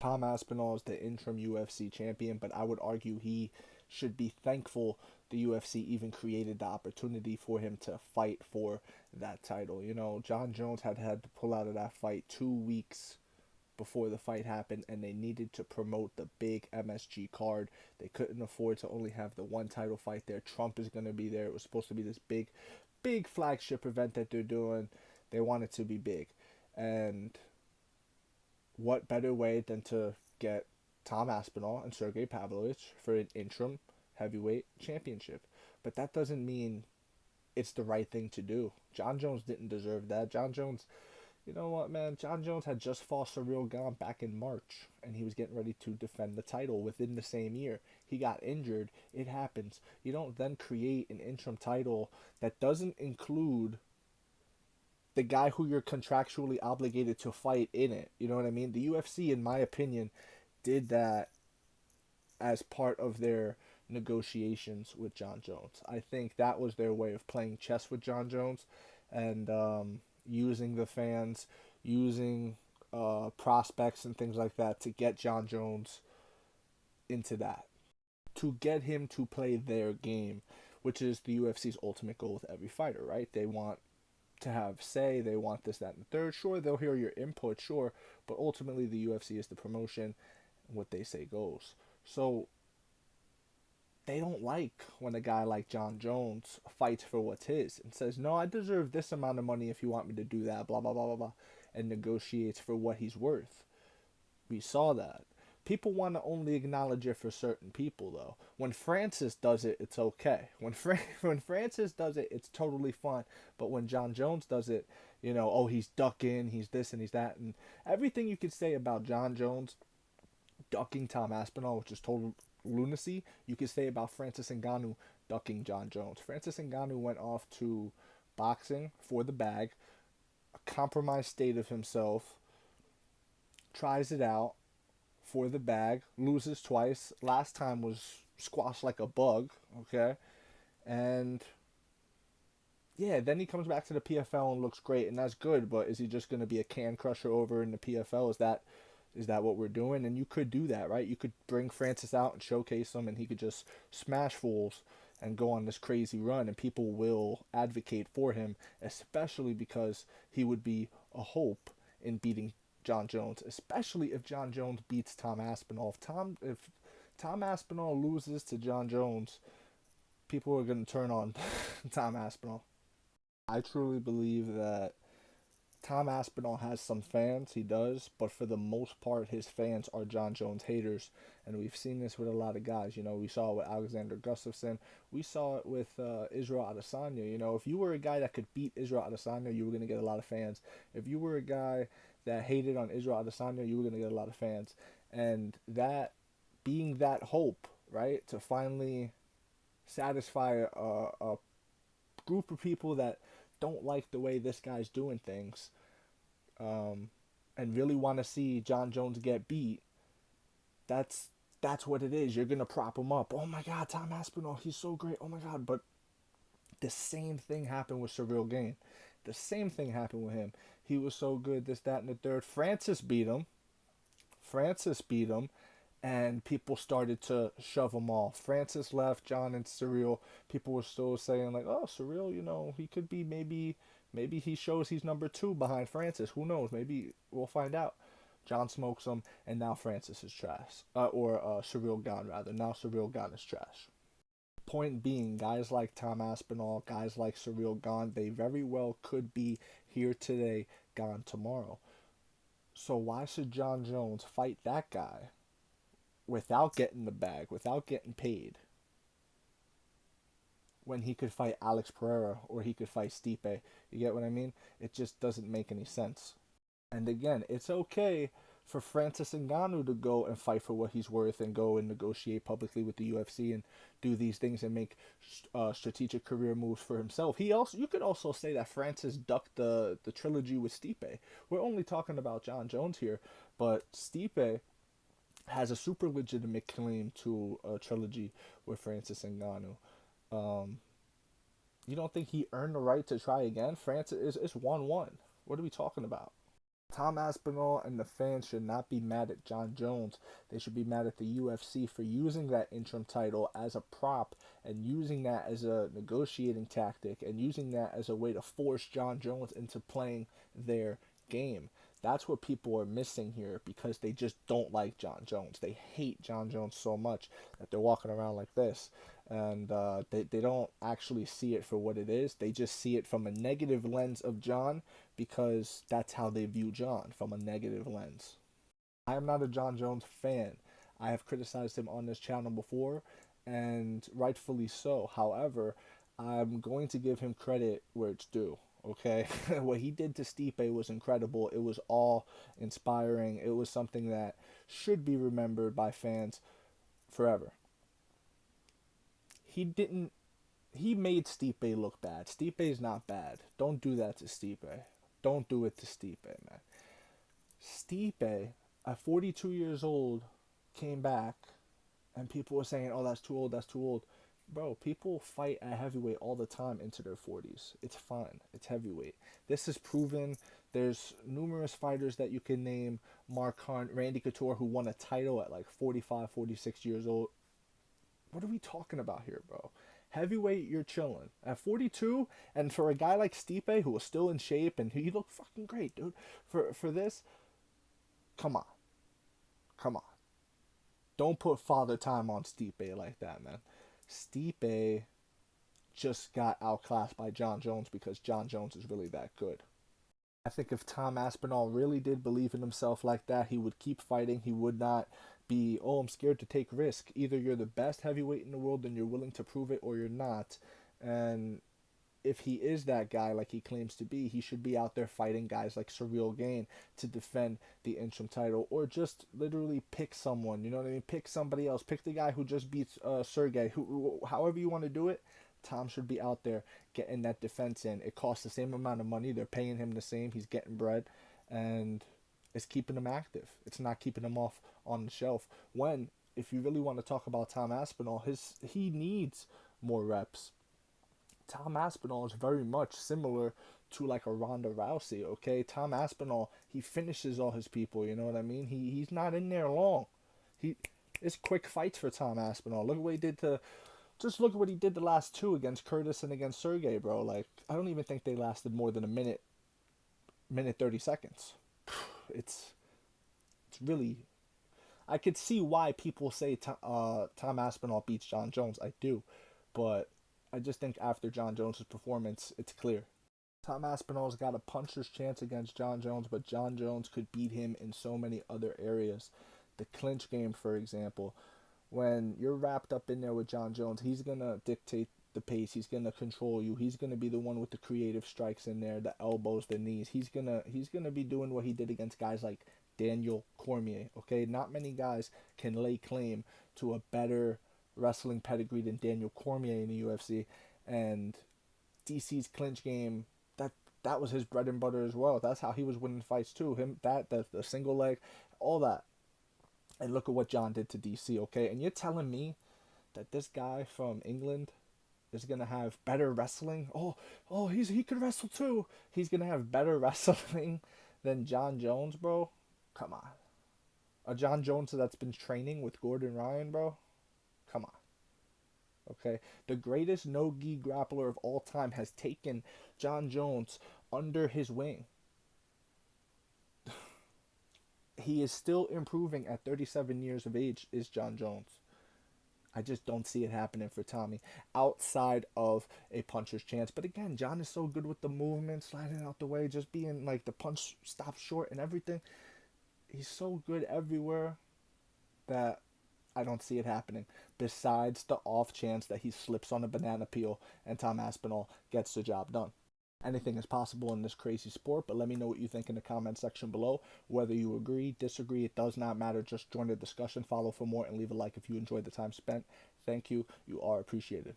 Tom Aspinall is the interim UFC champion, but I would argue he should be thankful the UFC even created the opportunity for him to fight for that title. You know, John Jones had to pull out of that fight 2 weeks before the fight happened, and they needed to promote the big MSG card. They couldn't afford to only have the one title fight there. Trump is going to be there. It was supposed to be this big flagship event that they're doing. They want it to be big. And what better way than to get Tom Aspinall and Sergey Pavlovich for an interim heavyweight championship? But that doesn't mean it's the right thing to do. John Jones didn't deserve that. John Jones, you know what, man? John Jones had just fought Cyril Gane back in March, and he was getting ready to defend the title within the same year. He got injured. It happens. You don't then create an interim title that doesn't include the guy who you're contractually obligated to fight in it. You know what I mean? The UFC, in my opinion, did that as part of their negotiations with John Jones. I think that was their way of playing chess with John Jones and using the fans, using prospects and things like that to get John Jones into that, to get him to play their game, which is the UFC's ultimate goal with every fighter, right? They want to have say, they want this, that, and the third. Sure, they'll hear your input, sure, but ultimately the UFC is the promotion, and what they say goes. So they don't like when a guy like John Jones fights for what's his and says, no, I deserve this amount of money if you want me to do that, blah, blah, blah, blah, blah, and negotiates for what he's worth. We saw that. People want to only acknowledge it for certain people, though. When Francis does it, it's okay. When Francis does it, it's totally fine. But when John Jones does it, you know, oh, he's ducking, he's this and he's that, and everything you could say about John Jones ducking Tom Aspinall, which is total lunacy, you could say about Francis Ngannou ducking John Jones. Francis Ngannou went off to boxing for the bag, a compromised state of himself, tries it out for the bag, loses twice. Last time was squashed like a bug, okay? And yeah, then he comes back to the PFL and looks great, and that's good, but is he just going to be a can crusher over in the PFL? Is that what we're doing? And you could do that, right? You could bring Francis out and showcase him, and he could just smash fools and go on this crazy run, and people will advocate for him, especially because he would be a hope in beating John Jones, especially if John Jones beats Tom Aspinall. If Tom Aspinall loses to John Jones, people are going to turn on Tom Aspinall. I truly believe that Tom Aspinall has some fans, he does, but for the most part, his fans are John Jones haters, and we've seen this with a lot of guys. You know, we saw it with Alexander Gustafsson, we saw it with Israel Adesanya. You know, if you were a guy that could beat Israel Adesanya, you were going to get a lot of fans. If you were a guy that hated on Israel Adesanya, you were going to get a lot of fans, and that being that hope, right, to finally satisfy a group of people that don't like the way this guy's doing things, um, and really want to see John Jones get beat, that's that's what it is. You're gonna prop him up. Oh my God, Tom Aspinall, he's so great. Oh my God, but the same thing happened with Cyril Gane. The same thing happened with him. He was so good, this, that, and the third. Francis beat him. Francis beat him, and people started to shove him off. Francis left, John and Cyril. People were still saying like, "Oh, Cyril, you know, he could be maybe he shows he's number two behind Francis. Who knows? Maybe we'll find out." John smokes him, and now Francis is trash. Or Cyril Gane rather. Now Cyril Gane is trash. Point being, guys like Tom Aspinall, guys like Cyril Gane, they very well could be here today, gone tomorrow. So why should John Jones fight that guy without getting the bag, without getting paid, when he could fight Alex Pereira or he could fight Stipe? You get what I mean? It just doesn't make any sense. And again, it's okay for Francis Ngannou to go and fight for what he's worth and go and negotiate publicly with the UFC and do these things and make strategic career moves for himself. You could also say that Francis ducked the trilogy with Stipe. We're only talking about John Jones here, but Stipe has a super legitimate claim to a trilogy with Francis Ngannou. Um, you don't think he earned the right to try again? Francis is 1-1. What are we talking about? Tom Aspinall and the fans should not be mad at John Jones. They should be mad at the UFC for using that interim title as a prop and using that as a negotiating tactic and using that as a way to force John Jones into playing their game. That's what people are missing here because they just don't like John Jones. They hate John Jones so much that they're walking around like this. And they don't actually see it for what it is. They just see it from a negative lens of John because that's how they view John, from a negative lens. I am not a John Jones fan. I have criticized him on this channel before, and rightfully so. However, I'm going to give him credit where it's due. Okay, what he did to Stipe was incredible. It was all inspiring. It was something that should be remembered by fans forever. He didn't. He made Stipe look bad. Stipe's not bad. Don't do that to Stipe. Don't do it to Stipe, man. Stipe, at 42 years old, came back, and people were saying, "Oh, that's too old. That's too old." Bro, people fight at heavyweight all the time into their 40s. It's fine. It's heavyweight. This is proven. There's numerous fighters that you can name. Mark Hunt, Randy Couture, who won a title at like 45, 46 years old. What are we talking about here, bro? Heavyweight, you're chilling. At 42, and for a guy like Stipe, who was still in shape, and he looked fucking great, dude. For this, come on. Come on. Don't put father time on Stipe like that, man. Stipe just got outclassed by John Jones because John Jones is really that good. I think if Tom Aspinall really did believe in himself like that, he would keep fighting. He would not be, oh, I'm scared to take risk. Either you're the best heavyweight in the world and you're willing to prove it, or you're not. And if he is that guy like he claims to be, he should be out there fighting guys like Surreal Gain to defend the interim title, or just literally pick someone. You know what I mean? Pick somebody else. Pick the guy who just beats Sergey. However you want to do it, Tom should be out there getting that defense in. It costs the same amount of money. They're paying him the same. He's getting bread, and it's keeping him active. It's not keeping him off on the shelf. When, if you really want to talk about Tom Aspinall, he needs more reps. Tom Aspinall is very much similar to like a Ronda Rousey, okay? Tom Aspinall, he finishes all his people, you know what I mean? He's not in there long. He It's quick fights for Tom Aspinall. Look at what he did the last two against Curtis and against Sergey, bro. Like, I don't even think they lasted more than a minute 30 seconds. It's really, I could see why people say Tom Aspinall beats John Jones. I do, but I just think after John Jones' performance, it's clear. Tom Aspinall's got a puncher's chance against John Jones, but John Jones could beat him in so many other areas. The clinch game, for example, when you're wrapped up in there with John Jones, he's going to dictate the pace. He's going to control you. He's going to be the one with the creative strikes in there, the elbows, the knees. He's going to be doing what he did against guys like Daniel Cormier, okay? Not many guys can lay claim to a better wrestling pedigree than Daniel Cormier in the UFC, and DC's clinch game, that was his bread and butter as well. That's how he was winning fights too. The single leg, all that. And look at what John did to DC, okay? And you're telling me that this guy from England is gonna have better wrestling? He could wrestle too. He's gonna have better wrestling than John Jones, bro. Come on, a John Jones that's been training with Gordon Ryan, bro. Come on. Okay, the greatest no-gi grappler of all time has taken John Jones under his wing. He is still improving at 37 years of age, is John Jones. I just don't see it happening for Tommy outside of a puncher's chance. But again, John is so good with the movement, sliding out the way, just being like the punch stops short and everything. He's so good everywhere that I don't see it happening. Besides the off chance that he slips on a banana peel and Tom Aspinall gets the job done. Anything is possible in this crazy sport, but let me know what you think in the comment section below. Whether you agree, disagree, it does not matter. Just join the discussion, follow for more, and leave a like if you enjoyed the time spent. Thank you. You are appreciated.